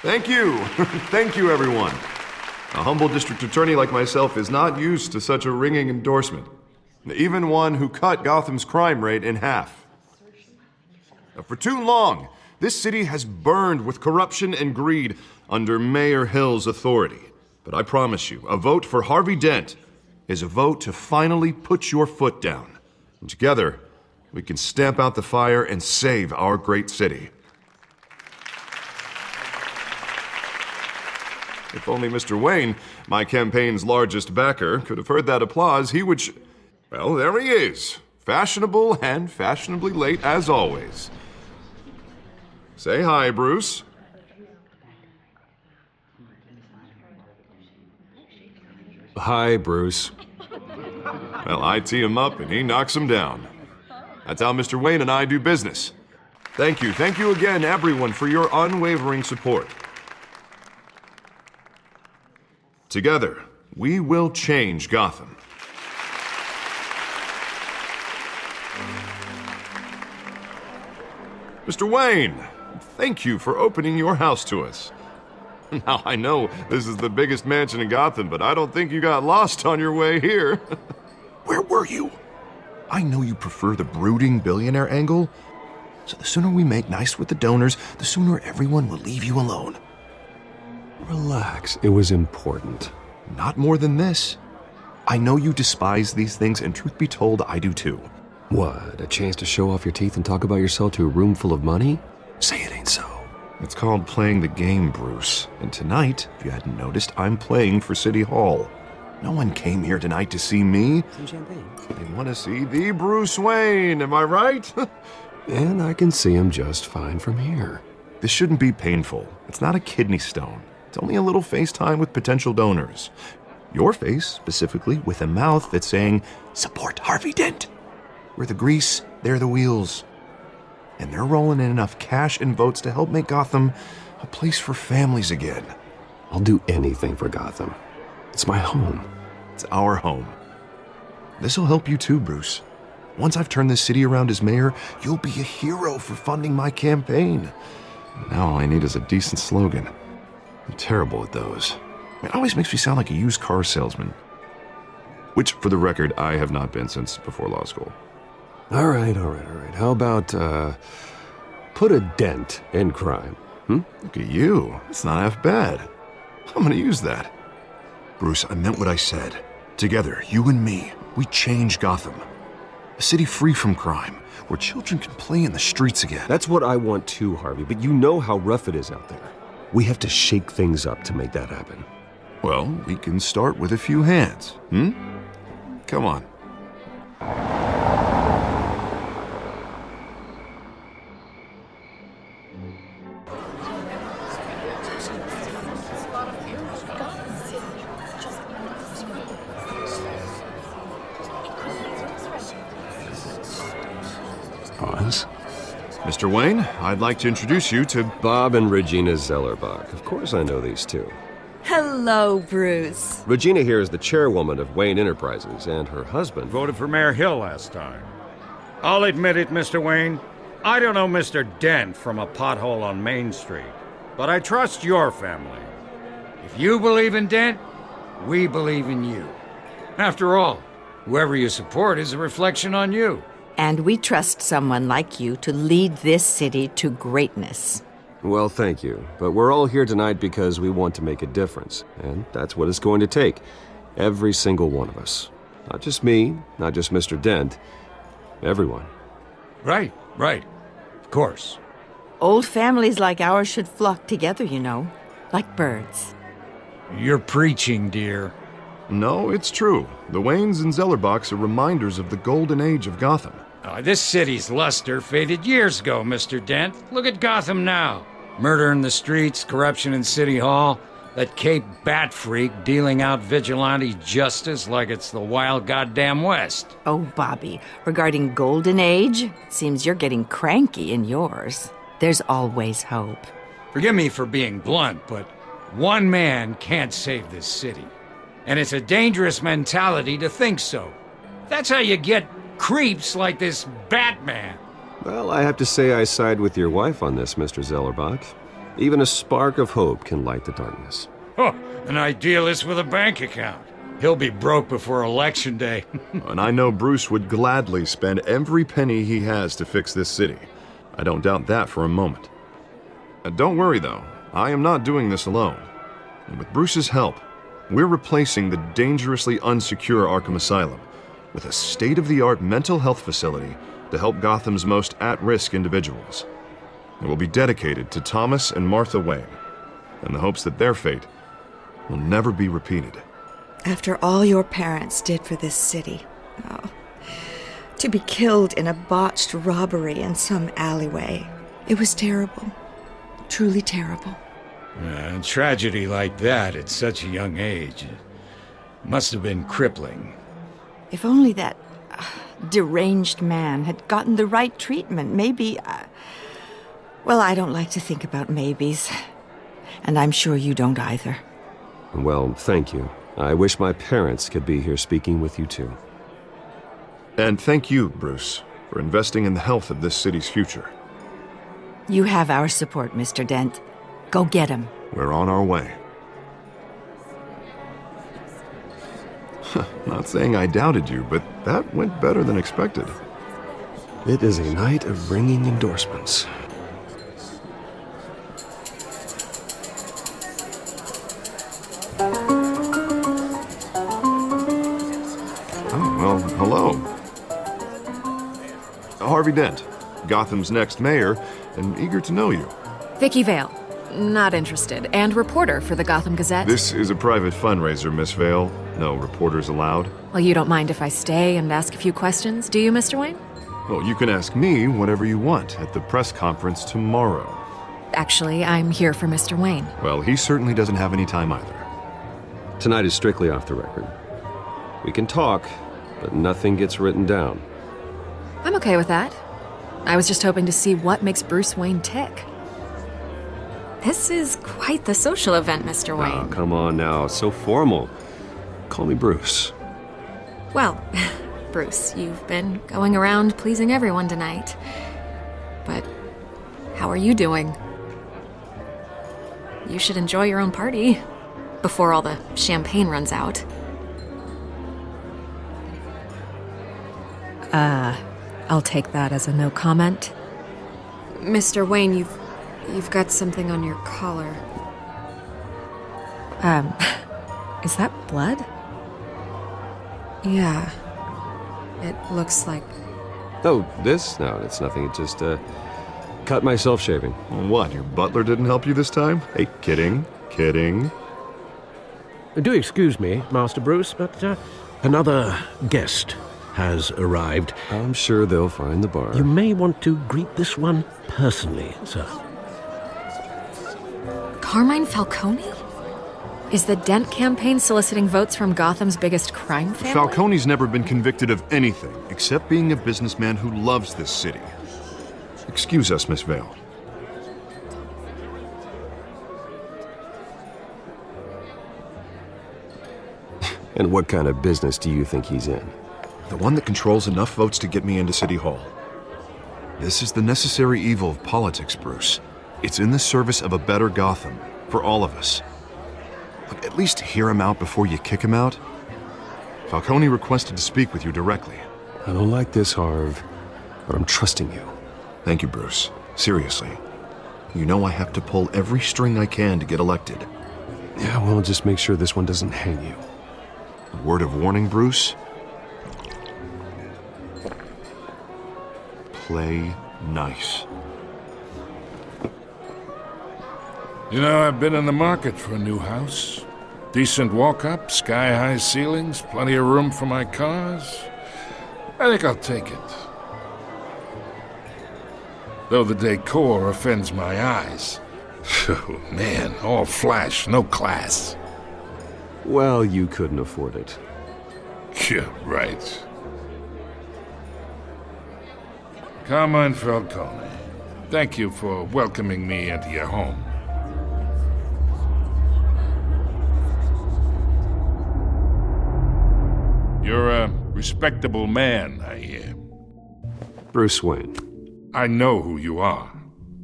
Thank you. Thank you, everyone. A humble district attorney like myself is not used to such a ringing endorsement. Even one who cut Gotham's crime rate in half. For too long, this city has burned with corruption and greed under Mayor Hill's authority. But I promise you, a vote for Harvey Dent is a vote to finally put your foot down. And together, we can stamp out the fire and save our great city. If only Mr. Wayne, my campaign's largest backer, could have heard that applause, he would well, there he is. Fashionable and fashionably late as always. Say hi, Bruce. Hi, Bruce. Well, I tee him up and he knocks him down. That's how Mr. Wayne and I do business. Thank you again, everyone, for your unwavering support. Together, we will change Gotham. Mr. Wayne, thank you for opening your house to us. Now, I know this is the biggest mansion in Gotham, but I don't think you got lost on your way here. Where were you? I know you prefer the brooding billionaire angle, so the sooner we make nice with the donors, the sooner everyone will leave you alone. Relax, it was important. Not more than this. I know you despise these things, and truth be told, I do too. What, a chance to show off your teeth and talk about yourself to a room full of money? Say it ain't so. It's called playing the game, Bruce. And tonight, if you hadn't noticed, I'm playing for City Hall. No one came here tonight to see me. Some champagne. They want to see the Bruce Wayne, am I right? And I can see him just fine from here. This shouldn't be painful. It's not a kidney stone. It's only a little FaceTime with potential donors. Your face, specifically, with a mouth that's saying, support Harvey Dent. We're the grease, they're the wheels. And they're rolling in enough cash and votes to help make Gotham a place for families again. I'll do anything for Gotham. It's my home. It's our home. This'll help you too, Bruce. Once I've turned this city around as mayor, you'll be a hero for funding my campaign. Now all I need is a decent slogan. I'm terrible at those. It always makes me sound like a used car salesman. Which, for the record, I have not been since before law school. All right. How about, put a dent in crime? Look at you. It's not half bad. I'm gonna use that. Bruce, I meant what I said. Together, you and me, we change Gotham. A city free from crime, where children can play in the streets again. That's what I want too, Harvey, but you know how rough it is out there. We have to shake things up to make that happen. Well, we can start with a few hands, Come on. Pause. Mr. Wayne, I'd like to introduce you to Bob and Regina Zellerbach. Of course I know these two. Hello, Bruce. Regina here is the chairwoman of Wayne Enterprises, and her husband... Voted for Mayor Hill last time. I'll admit it, Mr. Wayne. I don't know Mr. Dent from a pothole on Main Street, but I trust your family. If you believe in Dent, we believe in you. After all, whoever you support is a reflection on you. And we trust someone like you to lead this city to greatness. Well, thank you. But we're all here tonight because we want to make a difference. And that's what it's going to take. Every single one of us. Not just me, not just Mr. Dent. Everyone. Right. Of course. Old families like ours should flock together, you know, like birds. You're preaching, dear. No, it's true. The Waynes and Zellerbachs are reminders of the golden age of Gotham. This city's luster faded years ago, Mr. Dent. Look at Gotham now. Murder in the streets, corruption in City Hall, that Cape Bat freak dealing out vigilante justice like it's the wild goddamn West. Oh, Bobby, regarding Golden Age, it seems you're getting cranky in yours. There's always hope. Forgive me for being blunt, but one man can't save this city. And it's a dangerous mentality to think so. That's how you get creeps like this Batman. Well, I have to say I side with your wife on this, Mr. Zellerbach. Even a spark of hope can light the darkness. Oh, an idealist with a bank account. He'll be broke before Election Day. And I know Bruce would gladly spend every penny he has to fix this city. I don't doubt that for a moment. Don't worry, though. I am not doing this alone. And with Bruce's help, we're replacing the dangerously unsecure Arkham Asylum with a state-of-the-art mental health facility to help Gotham's most at-risk individuals. It will be dedicated to Thomas and Martha Wayne, in the hopes that their fate will never be repeated. After all your parents did for this city, oh, to be killed in a botched robbery in some alleyway, it was terrible. Truly terrible. A tragedy like that at such a young age must have been crippling. If only that deranged man had gotten the right treatment, maybe... well, I don't like to think about maybes. And I'm sure you don't either. Well, thank you. I wish my parents could be here speaking with you too. And thank you, Bruce, for investing in the health of this city's future. You have our support, Mr. Dent. Go get him. We're on our way. Not saying I doubted you, but that went better than expected. It is a night of ringing endorsements. Oh, well, hello. Harvey Dent, Gotham's next mayor, and eager to know you. Vicky Vale. Not interested. And reporter for the Gotham Gazette. This is a private fundraiser, Miss Vale. No reporters allowed. Well, you don't mind if I stay and ask a few questions, do you, Mr. Wayne? Well, you can ask me whatever you want at the press conference tomorrow. Actually, I'm here for Mr. Wayne. Well, he certainly doesn't have any time either. Tonight is strictly off the record. We can talk, but nothing gets written down. I'm okay with that. I was just hoping to see what makes Bruce Wayne tick. This is quite the social event, Mr. Wayne. Oh, come on now, so formal. Call me Bruce. Well, Bruce, you've been going around pleasing everyone tonight. But how are you doing? You should enjoy your own party before all the champagne runs out. I'll take that as a no comment. Mr. Wayne, you've got something on your collar. Is that blood? Yeah. It looks like... Oh, this? No, it's nothing. It just, cut myself shaving. What, your butler didn't help you this time? Hey, kidding. Do excuse me, Master Bruce, but another guest has arrived. I'm sure they'll find the bar. You may want to greet this one personally, sir. Carmine Falcone? Is the Dent campaign soliciting votes from Gotham's biggest crime family? Falcone's never been convicted of anything except being a businessman who loves this city. Excuse us, Miss Vale. And what kind of business do you think he's in? The one that controls enough votes to get me into City Hall. This is the necessary evil of politics, Bruce. It's in the service of a better Gotham, for all of us. Look, at least hear him out before you kick him out. Falcone requested to speak with you directly. I don't like this, Harv, but I'm trusting you. Thank you, Bruce. Seriously. You know I have to pull every string I can to get elected. Yeah, well, just make sure this one doesn't hang you. A word of warning, Bruce? Play nice. You know, I've been in the market for a new house. Decent walk-up, sky-high ceilings, plenty of room for my cars. I think I'll take it. Though the decor offends my eyes. Oh, man, all flash, no class. Well, you couldn't afford it. Yeah, right. Carmine Falcone, thank you for welcoming me into your home. You're a respectable man, I hear. Bruce Wayne. I know who you are.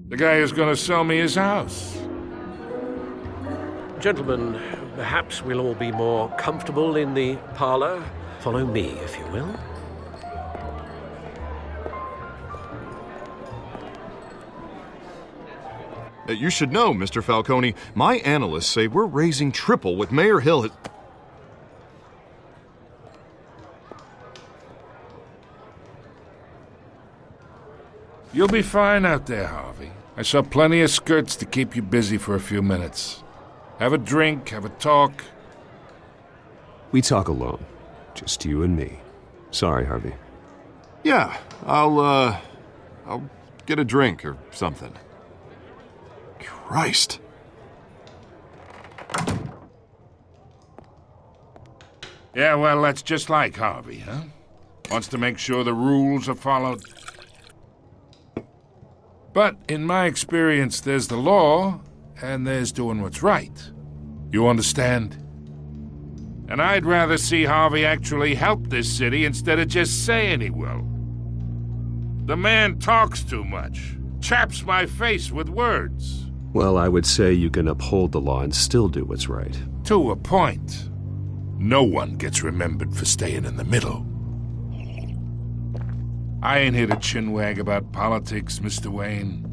The guy who's gonna sell me his house. Gentlemen, perhaps we'll all be more comfortable in the parlor. Follow me, if you will. You should know, Mr. Falcone, my analysts say we're raising triple what Mayor Hill has... You'll be fine out there, Harvey. I saw plenty of skirts to keep you busy for a few minutes. Have a drink, have a talk. We talk alone. Just you and me. Sorry, Harvey. Yeah, I'll get a drink or something. Christ. Yeah, well, that's just like Harvey, huh? Wants to make sure the rules are followed. But in my experience, there's the law, and there's doing what's right. You understand? And I'd rather see Harvey actually help this city instead of just saying he will. The man talks too much, chaps my face with words. Well, I would say you can uphold the law and still do what's right. To a point. No one gets remembered for staying in the middle. I ain't here to chinwag about politics, Mr. Wayne.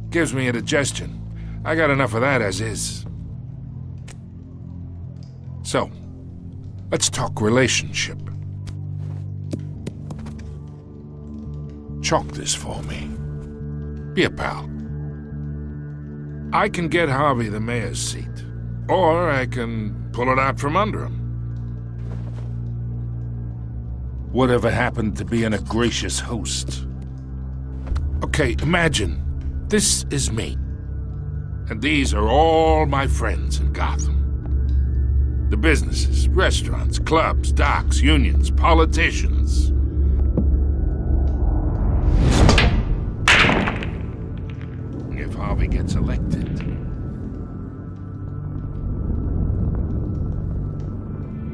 Gives me indigestion. I got enough of that as is. So, let's talk relationship. Chalk this for me. Be a pal. I can get Harvey the mayor's seat, or I can pull it out from under him. Whatever happened to being a gracious host? Okay, imagine this is me, and these are all my friends in Gotham. The businesses, restaurants, clubs, docks, unions, politicians. If Harvey gets elected,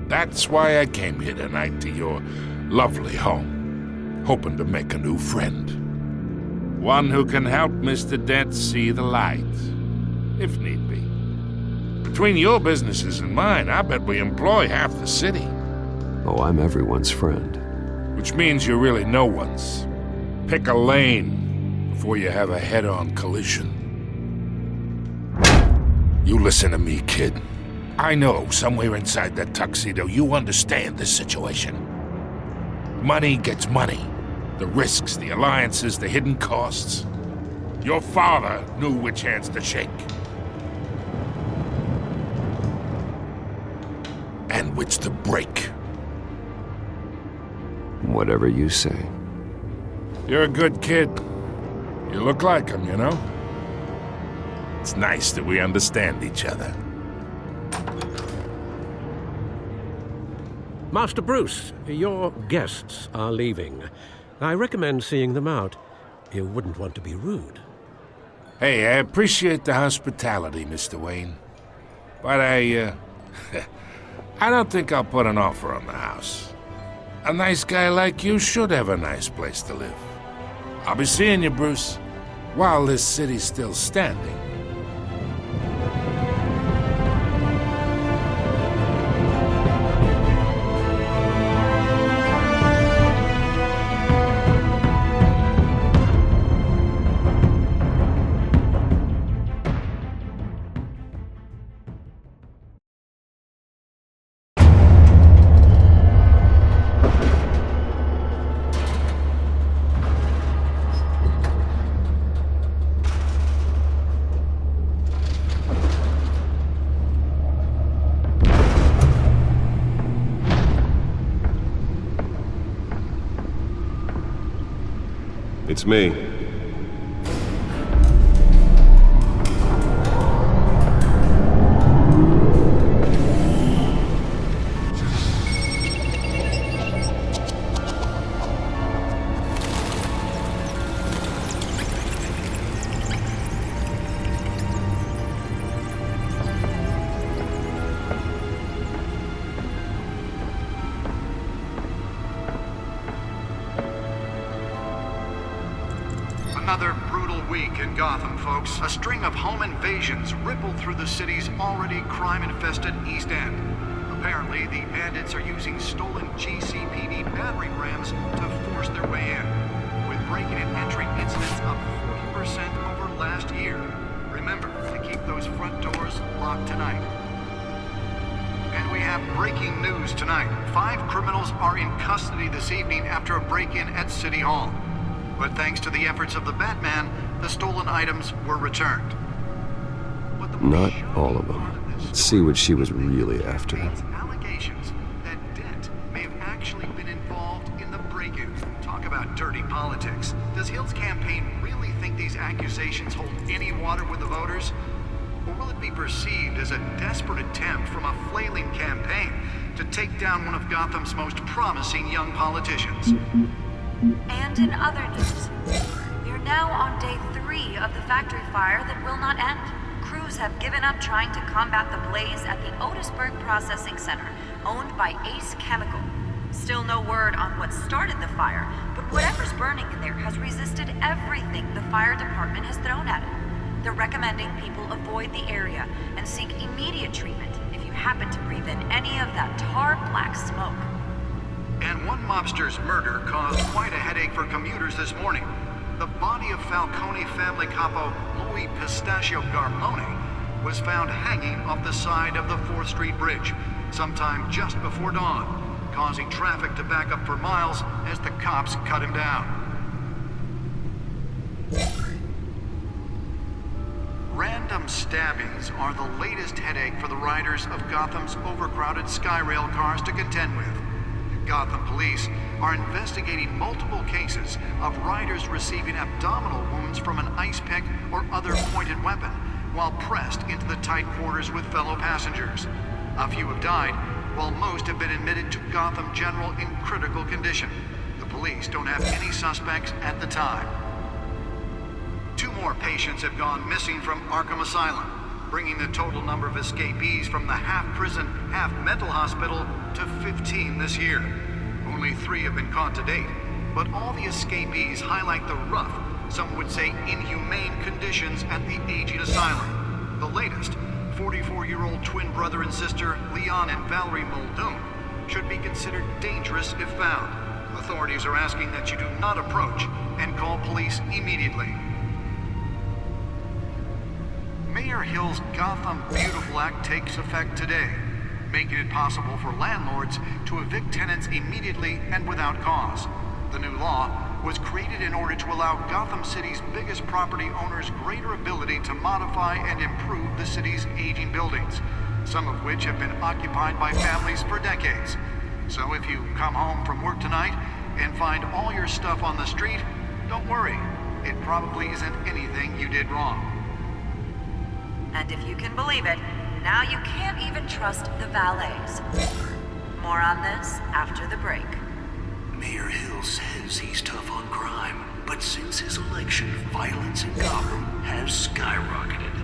that's why I came here tonight to your lovely home, hoping to make a new friend. One who can help Mr. Dent see the light, if need be. Between your businesses and mine, I bet we employ half the city. Oh, I'm everyone's friend. Which means you're really no one's. Pick a lane before you have a head-on collision. You listen to me, kid. I know somewhere inside that tuxedo you understand this situation. Money gets money. The risks, the alliances, the hidden costs. Your father knew which hands to shake. And which to break. Whatever you say. You're a good kid. You look like him, you know? It's nice that we understand each other. Master Bruce, your guests are leaving. I recommend seeing them out. You wouldn't want to be rude. Hey, I appreciate the hospitality, Mr. Wayne. But I don't think I'll put an offer on the house. A nice guy like you should have a nice place to live. I'll be seeing you, Bruce, while this city's still standing. It's me. Another brutal week in Gotham, folks. A string of home invasions rippled through the city's already crime-infested East End. Apparently, the bandits are using stolen GCPD battering rams to force their way in, with breaking and entering incidents up 40% over last year. Remember to keep those front doors locked tonight. And we have breaking news tonight. 5 criminals are in custody this evening after a break-in at City Hall. But thanks to the efforts of the Batman, the stolen items were returned. Not all of them. Let's see what she was really after. Allegations that Dent may have actually been involved in the break-in. Talk about dirty politics. Does Hill's campaign really think these accusations hold any water with the voters? Or will it be perceived as a desperate attempt from a flailing campaign to take down one of Gotham's most promising young politicians? And in other news, we're now on day 3 of the factory fire that will not end. Crews have given up trying to combat the blaze at the Otisburg Processing Center, owned by Ace Chemical. Still no word on what started the fire, but whatever's burning in there has resisted everything the fire department has thrown at it. They're recommending people avoid the area and seek immediate treatment if you happen to breathe in any of that tar black smoke. And one mobster's murder caused quite a headache for commuters this morning. The body of Falcone family capo Louis Pistachio Garmone was found hanging off the side of the 4th Street Bridge sometime just before dawn, causing traffic to back up for miles as the cops cut him down. Random stabbings are the latest headache for the riders of Gotham's overcrowded Skyrail cars to contend with. Gotham police are investigating multiple cases of riders receiving abdominal wounds from an ice pick or other pointed weapon while pressed into the tight quarters with fellow passengers. A few have died, while most have been admitted to Gotham General in critical condition. The police don't have any suspects at the time. 2 more patients have gone missing from Arkham Asylum, bringing the total number of escapees from the half-prison, half-mental hospital to 15 this year. Only 3 have been caught to date, but all the escapees highlight the rough, some would say inhumane conditions at the aging asylum. The latest, 44-year-old twin brother and sister Leon and Valerie Muldoon, should be considered dangerous if found. Authorities are asking that you do not approach and call police immediately. Mayor Hill's Gotham Beautiful Act takes effect today, making it possible for landlords to evict tenants immediately and without cause. The new law was created in order to allow Gotham City's biggest property owners greater ability to modify and improve the city's aging buildings, some of which have been occupied by families for decades. So if you come home from work tonight and find all your stuff on the street, don't worry. It probably isn't anything you did wrong. And if you can believe it, now you can't even trust the valets. More on this after the break. Mayor Hill says he's tough on crime, but since his election, violence in Gotham has skyrocketed.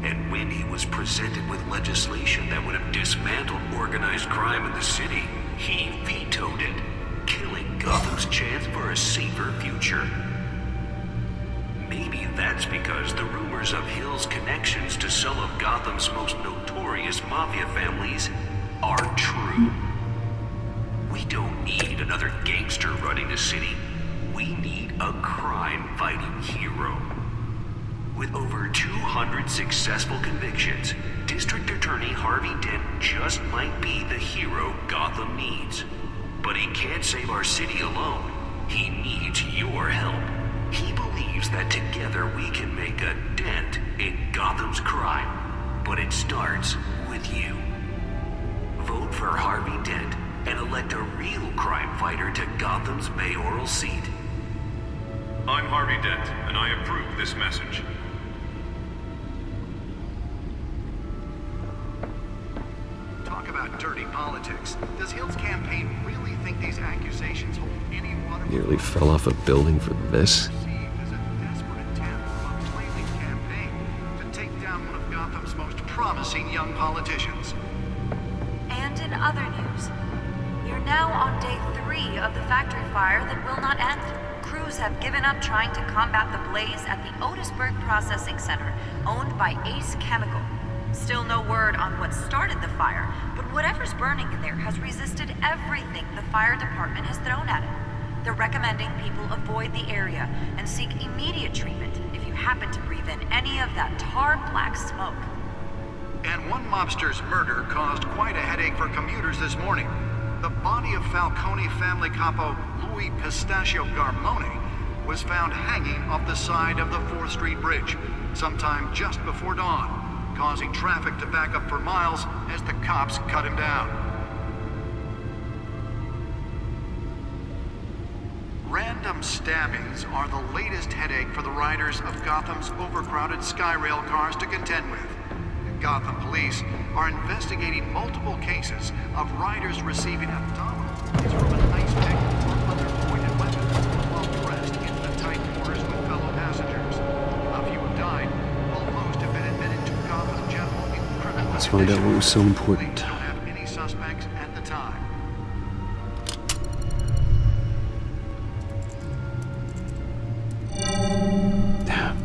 And when he was presented with legislation that would have dismantled organized crime in the city, he vetoed it, killing Gotham's chance for a safer future. Maybe that's because the rumors of Hill's connections to some of Gotham's most notorious mafia families are true. We don't need another gangster running the city. We need a crime-fighting hero. With over 200 successful convictions, District Attorney Harvey Dent just might be the hero Gotham needs. But he can't save our city alone. He needs your help. He believes that together we can make a dent in Gotham's crime. But it starts with you. Vote for Harvey Dent and elect a real crime fighter to Gotham's mayoral seat. I'm Harvey Dent, and I approve this message. Talk about dirty politics. Does Hill's campaign really think these accusations hold any water? Nearly fell off a building for this. As a desperate attempt from a flailing campaign to take down one of Gotham's most promising young politicians. And in other news, you're now on day 3 of the factory fire that will not end. Crews crews have given up trying to combat the blaze at the Otisburg Processing Center, owned by Ace Chemical. Still no word on what started the fire, but whatever's burning in there has resisted everything the fire department has thrown at it. They're recommending people avoid the area and seek immediate treatment if you happen to breathe in any of that tarred black smoke. And one mobster's murder caused quite a headache for commuters this morning. The body of Falcone family capo Louis Pistachio Garmone was found hanging off the side of the 4th Street Bridge sometime just before dawn, causing traffic to back up for miles as the cops cut him down. Random stabbings are the latest headache for the riders of Gotham's overcrowded Skyrail cars to contend with. Gotham police are investigating multiple cases of riders receiving abdominal wounds from an ice pick or other pointed weapon while pressed into the tight quarters with fellow passengers. A few have died, while most have been admitted to Gotham General in criminal Let's find out what was so important. Police don't have any suspects at the time.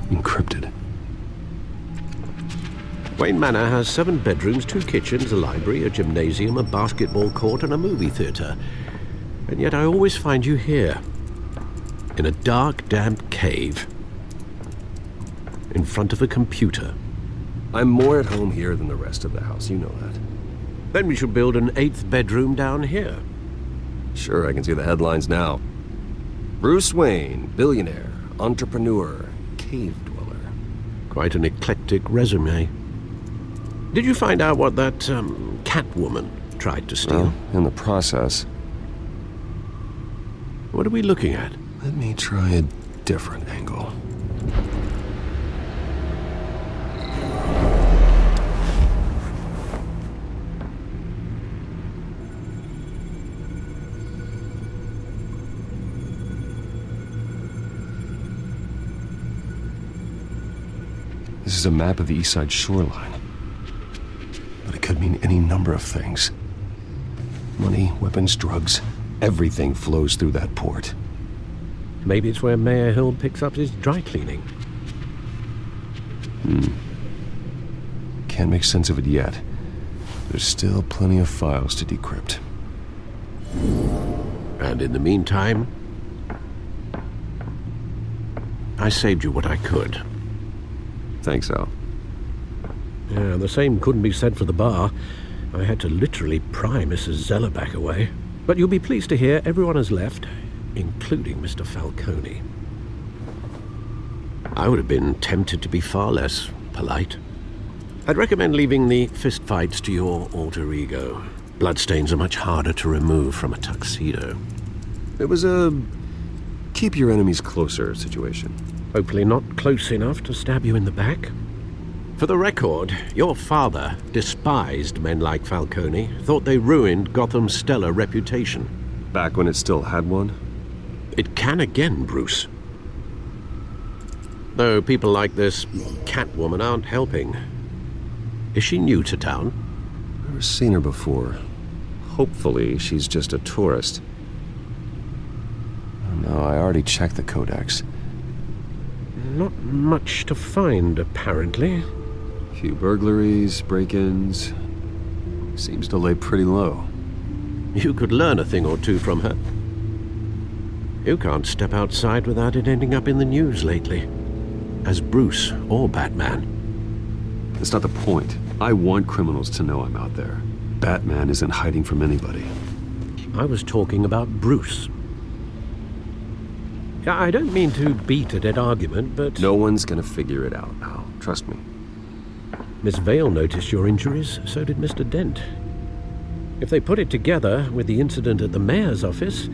Encrypted. Wayne Manor has 7 bedrooms, 2 kitchens, a library, a gymnasium, a basketball court, and a movie theater. And yet I always find you here, in a dark, damp cave, in front of a computer. I'm more at home here than the rest of the house, you know that. Then we should build an 8th bedroom down here. Sure, I can see the headlines now. Bruce Wayne, billionaire, entrepreneur, cave dweller. Quite an eclectic resume. Did you find out what that, Catwoman tried to steal? Well, in the process. What are we looking at? Let me try a different angle. This is a map of the East Side shoreline. But it could mean any number of things. Money, weapons, drugs, everything flows through that port. Maybe it's where Mayor Hill picks up his dry cleaning. Can't make sense of it yet. There's still plenty of files to decrypt. And in the meantime, I saved you what I could. Thanks, Al. Yeah, the same couldn't be said for the bar. I had to literally pry Mrs. Zellerback away. But you'll be pleased to hear everyone has left, including Mr. Falcone. I would have been tempted to be far less polite. I'd recommend leaving the fistfights to your alter ego. Bloodstains are much harder to remove from a tuxedo. It was a keep your enemies closer situation. Hopefully not close enough to stab you in the back. For the record, your father despised men like Falcone, thought they ruined Gotham's stellar reputation. Back when it still had one? It can again, Bruce. Though people like this Catwoman aren't helping. Is she new to town? Never seen her before. Hopefully she's just a tourist. Oh, no, I already checked the codex. Not much to find, apparently. Few burglaries, break-ins. Seems to lay pretty low. You could learn a thing or two from her. You can't step outside without it ending up in the news lately. As Bruce or Batman. That's not the point. I want criminals to know I'm out there. Batman isn't hiding from anybody. I was talking about Bruce. I don't mean to beat a dead argument, but... No one's gonna figure it out, Al. Trust me. Miss Vale noticed your injuries, so did Mr. Dent. If they put it together with the incident at the mayor's office,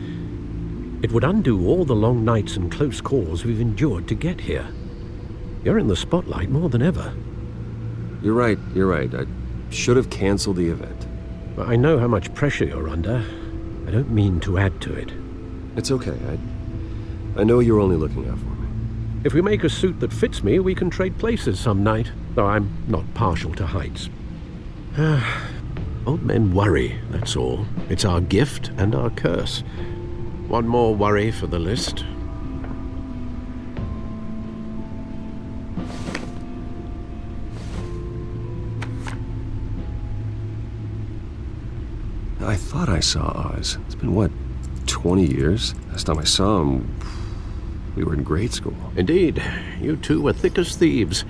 it would undo all the long nights and close calls we've endured to get here. You're in the spotlight more than ever. You're right. I should have canceled the event. But I know how much pressure you're under. I don't mean to add to it. It's okay. I know you're only looking out for me. If we make a suit that fits me, we can trade places some night, though I'm not partial to heights. Old men worry, that's all. It's our gift and our curse. One more worry for the list. I thought I saw Oz. It's been, what, 20 years? Last time I saw him, we were in grade school. Indeed, you two were thick as thieves.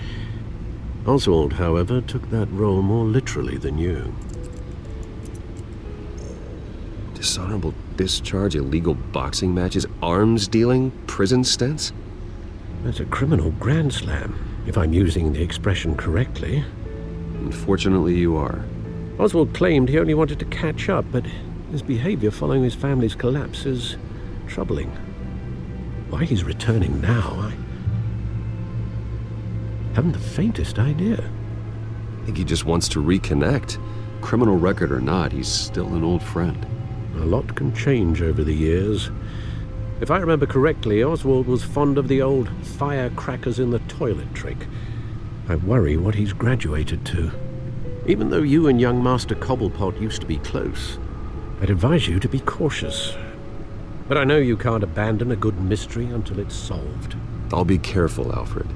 Oswald, however, took that role more literally than you. Dishonorable discharge, illegal boxing matches, arms dealing, prison stints? That's a criminal grand slam, if I'm using the expression correctly. Unfortunately, you are. Oswald claimed he only wanted to catch up, but his behavior following his family's collapse is troubling. Why he's returning now, I haven't the faintest idea. I think he just wants to reconnect. Criminal record or not, he's still an old friend. A lot can change over the years. If I remember correctly, Oswald was fond of the old firecrackers in the toilet trick. I worry what he's graduated to. Even though you and young Master Cobblepot used to be close, I'd advise you to be cautious. But I know you can't abandon a good mystery until it's solved. I'll be careful, Alfred.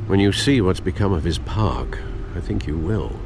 When you see what's become of his park, I think you will.